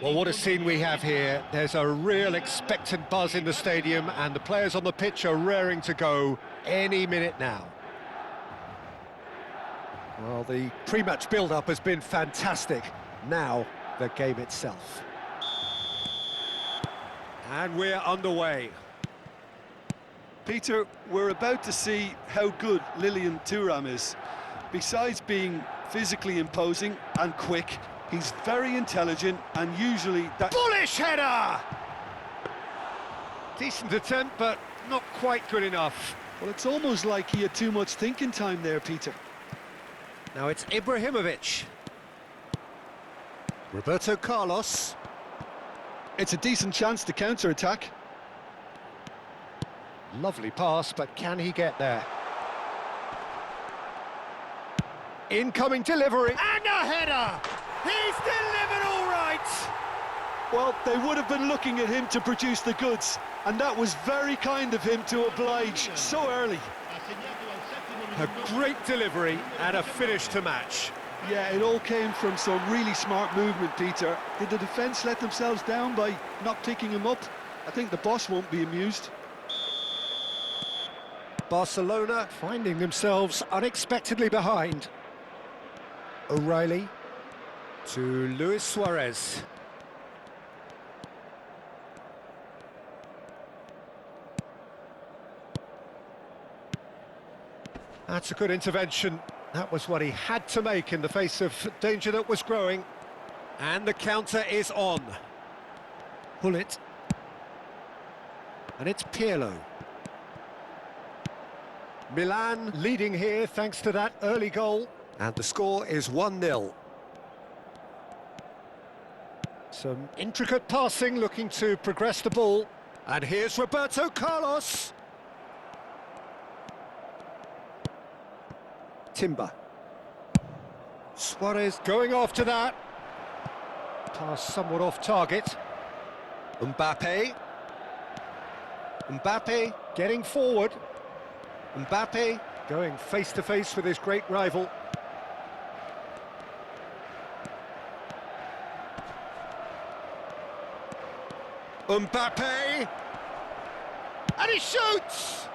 Well, what a scene we have here. There's a real expectant buzz in the stadium and the players on the pitch are raring to go any minute now. Well, the pre-match build-up has been fantastic. Now, the game itself. And we're underway. Peter, we're about to see how good Lilian Thuram is. Besides being physically imposing and quick, he's very intelligent and usually that... Bullish header! Decent attempt, but not quite good enough. Well, it's almost like he had too much thinking time there, Peter. Now it's Ibrahimovic. Roberto Carlos. It's a decent chance to counter-attack. Lovely pass, but can he get there? Incoming delivery, and a header! He's delivered all right! Well, they would have been looking at him to produce the goods, and that was very kind of him to oblige so early. A great delivery and a finish to match. Yeah, it all came from some really smart movement, Peter. Did the defence let themselves down by not picking him up? I think the boss won't be amused. Barcelona finding themselves unexpectedly behind. O'Reilly to Luis Suarez. That's a good intervention. That was what he had to make in the face of danger that was growing. And the counter is on. Hullet. And it's Pirlo. Milan leading here thanks to that early goal. And the score is 1-0. Some intricate passing, looking to progress the ball. And here's Roberto Carlos. Timber. Suarez going after that. Pass somewhat off target. Mbappe. Mbappe getting forward. Mbappe going face-to-face with his great rival. Mbappe! And he shoots!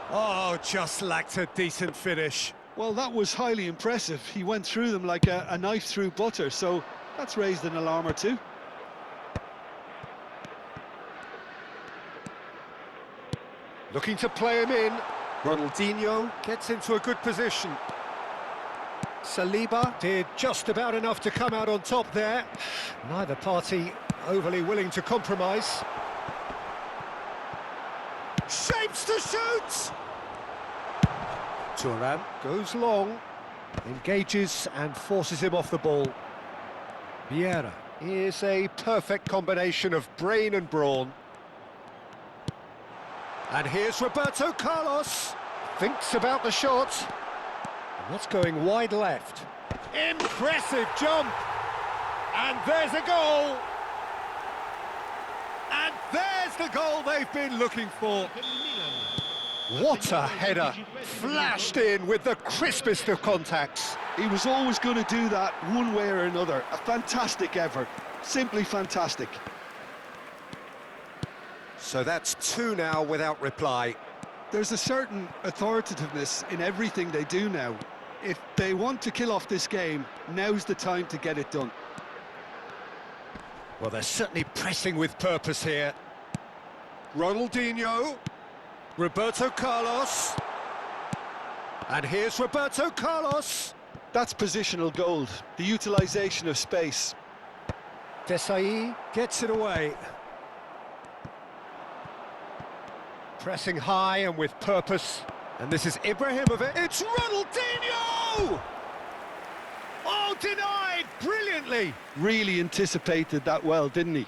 Oh, just lacked a decent finish. Well, that was highly impressive. He went through them like a knife through butter, so that's raised an alarm or two. Looking to play him in. Ronaldinho gets into a good position. Saliba did just about enough to come out on top there. Neither party overly willing to compromise. Shapes to shoot! Thuram goes long, engages and forces him off the ball. Vieira is a perfect combination of brain and brawn. And here's Roberto Carlos. Thinks about the shot. And that's going wide left. Impressive jump! And there's a goal! And there's the goal they've been looking for. What a header! Flashed in with the crispest of contacts. He was always going to do that one way or another. A fantastic effort. Simply fantastic. So that's 2 now without reply. There's a certain authoritativeness in everything they do now. If they want to kill off this game, now's the time to get it done. Well, they're certainly pressing with purpose here. Ronaldinho. Roberto Carlos. And here's Roberto Carlos. That's positional gold, the utilisation of space. Desailly gets it away. Pressing high and with purpose. And this is Ibrahimovic. It's Ronaldinho! Oh, denied brilliantly. Really anticipated that well, didn't he?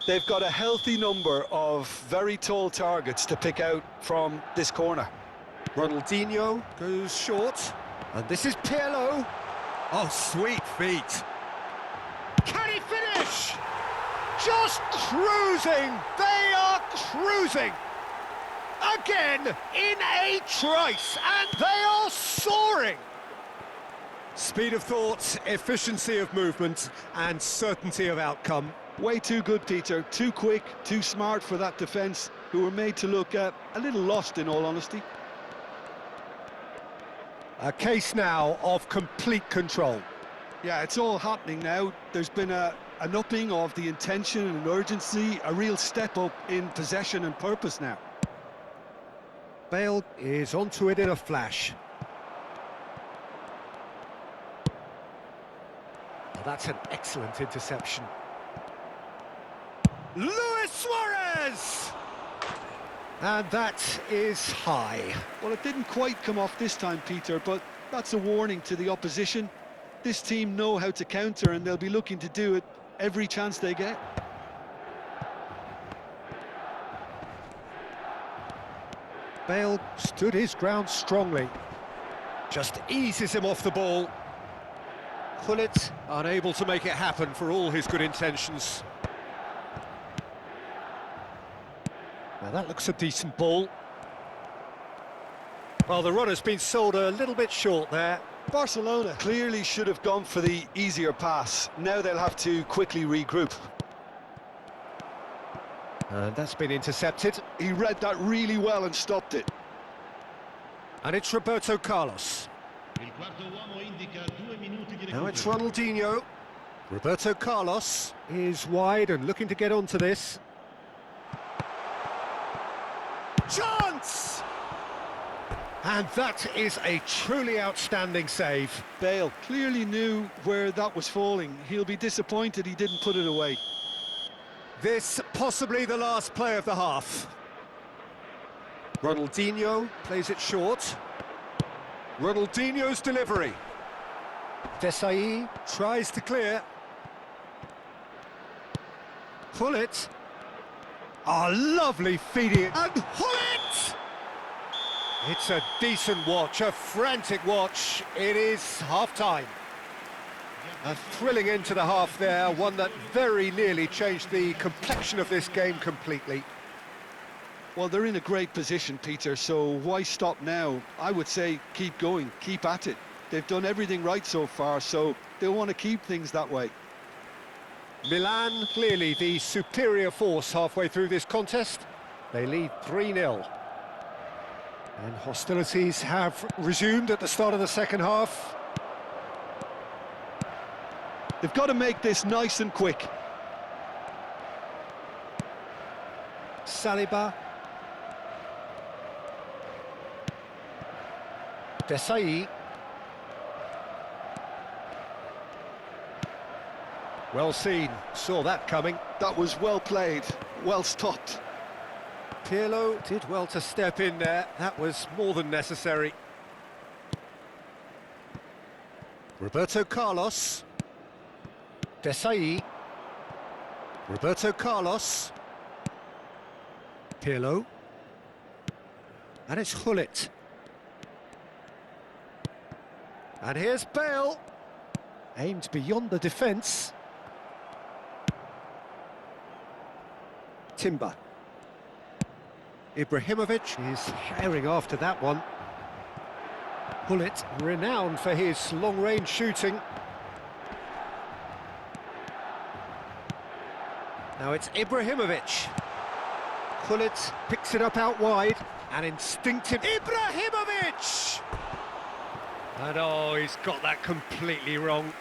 They've got a healthy number of very tall targets to pick out from this corner. Ronaldinho goes short. And this is Pirlo. Oh, sweet feet. Can he finish? Just cruising. They are cruising. Again in a trice. And they are soaring. Speed of thought, efficiency of movement, and certainty of outcome. Way too good, Peter. Too quick, too smart for that defence, who were made to look a little lost, in all honesty. A case now of complete control. Yeah, it's all happening now. There's been an upping of the intention and urgency, a real step up in possession and purpose now. Bale is onto it in a flash. Oh, that's an excellent interception. Luis Suarez! And that is high. Well, it didn't quite come off this time, Peter, but that's a warning to the opposition. This team know how to counter, and they'll be looking to do it every chance they get. Bale stood his ground strongly. Just eases him off the ball. Gullit unable to make it happen for all his good intentions. Now that looks a decent ball. Well, the runner's been sold a little bit short there. Barcelona clearly should have gone for the easier pass. Now they'll have to quickly regroup. And that's been intercepted. He read that really well and stopped it. And it's Roberto Carlos. Now it's Ronaldinho. Roberto Carlos is wide and looking to get onto this. Chance! And that is a truly outstanding save. Bale clearly knew where that was falling. He'll be disappointed he didn't put it away. This possibly the last play of the half. Ronaldinho plays it short. Ronaldinho's delivery. Desailly tries to clear. Gullit. A lovely feeding. And Gullit! It's a decent watch, a frantic watch. It is half-time. A thrilling end to the half there, one that very nearly changed the complexion of this game completely. Well, they're in a great position, Peter, so why stop now? I would say keep going, keep at it. They've done everything right so far, so they'll want to keep things that way. Milan, clearly the superior force halfway through this contest. They lead 3-0. And hostilities have resumed at the start of the second half. They've got to make this nice and quick. Saliba. Desailly. Well seen, saw that coming. That was well played, well stopped. Pirlo did well to step in there, that was more than necessary. Roberto Carlos. Desailly. Roberto Carlos. Pirlo. And it's Gullit. And here's Bale. Aimed beyond the defence. Timber. Ibrahimovic is herring after that one. Gullit, renowned for his long-range shooting. Now it's Ibrahimovic. Gullit picks it up out wide, and instinctive Ibrahimovic! And oh, he's got that completely wrong.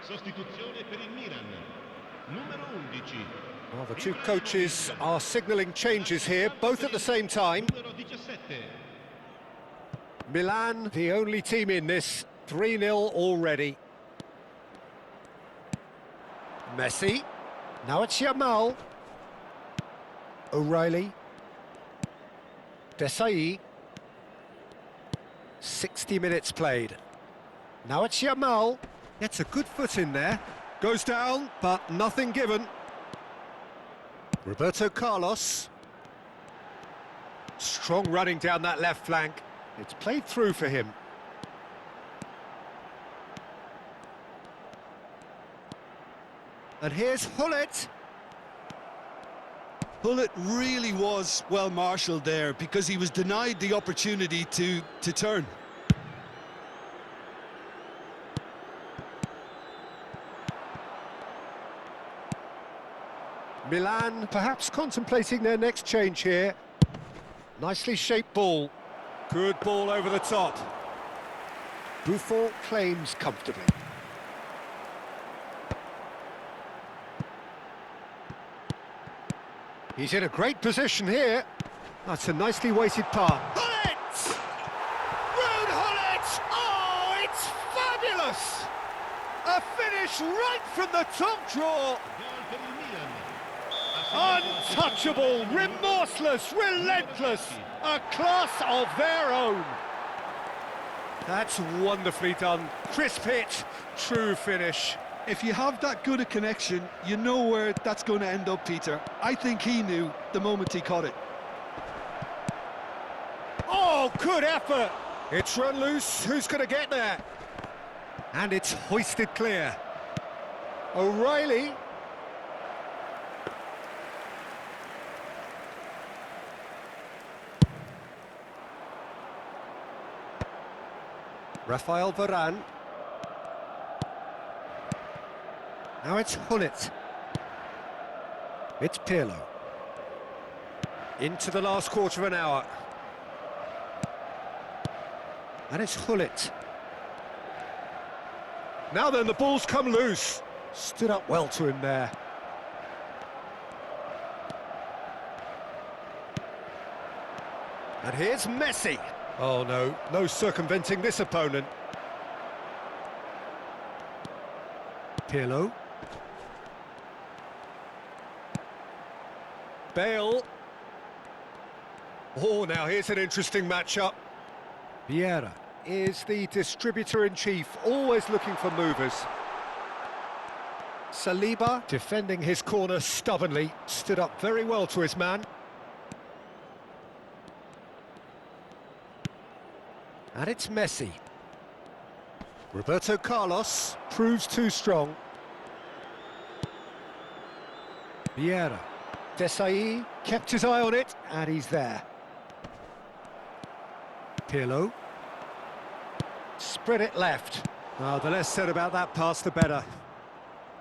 Sostituzione per il Milan. Numero 11. Well, the two coaches are signalling changes here, both at the same time. Numero 17. Milan, the only team in this, 3-0 already. Messi. Now it's Yamal. O'Reilly. Desailly. 60 minutes played. Now it's Yamal. Gets a good foot in there. Goes down, but nothing given. Roberto Carlos. Strong running down that left flank. It's played through for him. And here's Hullet. Hullet really was well marshalled there because he was denied the opportunity to turn. Milan perhaps contemplating their next change here. Nicely shaped ball. Good ball over the top. Buffon claims comfortably. He's in a great position here. That's a nicely weighted pass. Hullet! Ruud Hullet! Oh, it's fabulous! A finish right from the top draw. Gol per il Milan. Ha segnato Untouchable, remorseless, relentless, a class of their own. That's wonderfully done. Crisp hit, true finish. If you have that good a connection, you know where that's going to end up, Peter. I think he knew the moment he caught it. Oh, good effort. It's run loose. Who's going to get there? And it's hoisted clear. O'Reilly. Rafael Varane. Now it's Hullet. It's Pirlo. Into the last quarter of an hour. And it's Hullet. Now then, the ball's come loose. Stood up well to him there. And here's Messi. Oh no, no circumventing this opponent. Pirlo. Bale. Oh, now here's an interesting matchup. Vieira is the distributor-in-chief, always looking for movers. Saliba, defending his corner stubbornly, stood up very well to his man. And it's Messi. Roberto Carlos proves too strong. Vieira. Desailly kept his eye on it, and he's there. Pirlo. Spread it left. Oh, the less said about that pass, the better.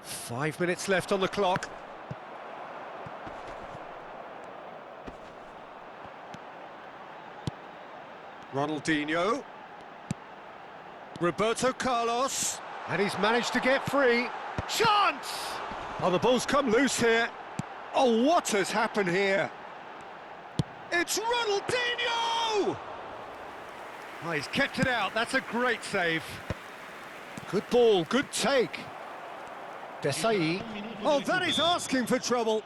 5 minutes left on the clock. Ronaldinho. Roberto Carlos. And he's managed to get free. Chance! Oh, the ball's come loose here. Oh, what has happened here? It's Ronaldinho! Oh, he's kept it out. That's a great save. Good ball, good take. Desailly. Oh, that is asking for trouble.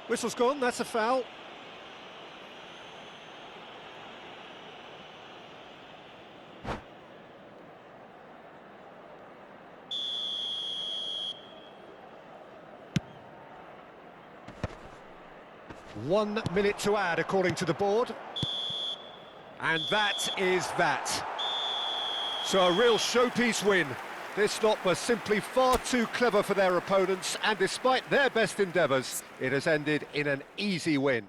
Whistle's gone, that's a foul. One minute to add, according to the board. And that is that. So a real showpiece win. This lot was simply far too clever for their opponents, and despite their best endeavours, it has ended in an easy win.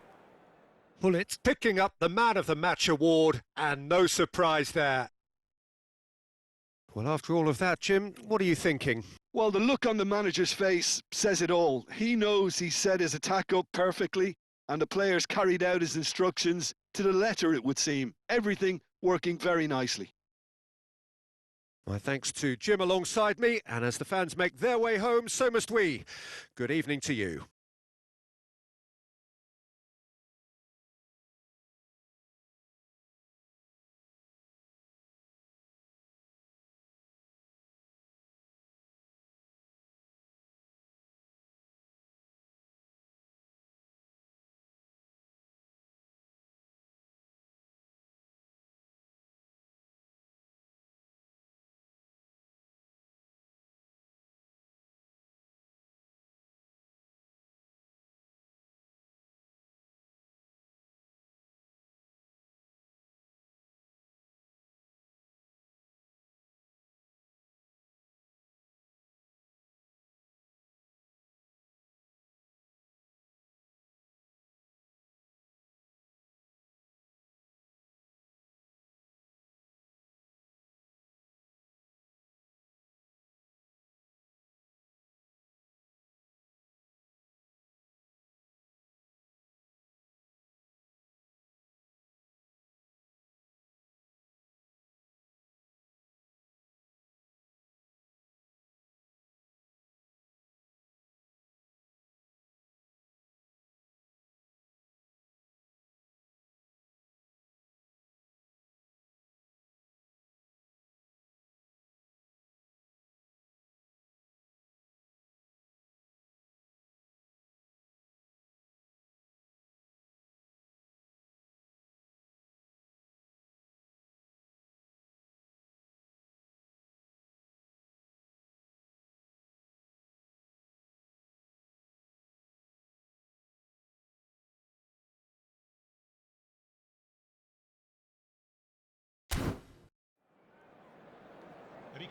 Hullet picking up the Man of the Match award, and no surprise there. Well, after all of that, Jim, what are you thinking? Well, the look on the manager's face says it all. He knows he set his attack up perfectly, and the players carried out his instructions to the letter, it would seem. Everything working very nicely. My thanks to Jim alongside me, and as the fans make their way home, so must we. Good evening to you.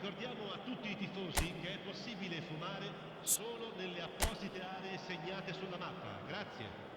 Ricordiamo a tutti i tifosi che è possibile fumare solo nelle apposite aree segnate sulla mappa. Grazie.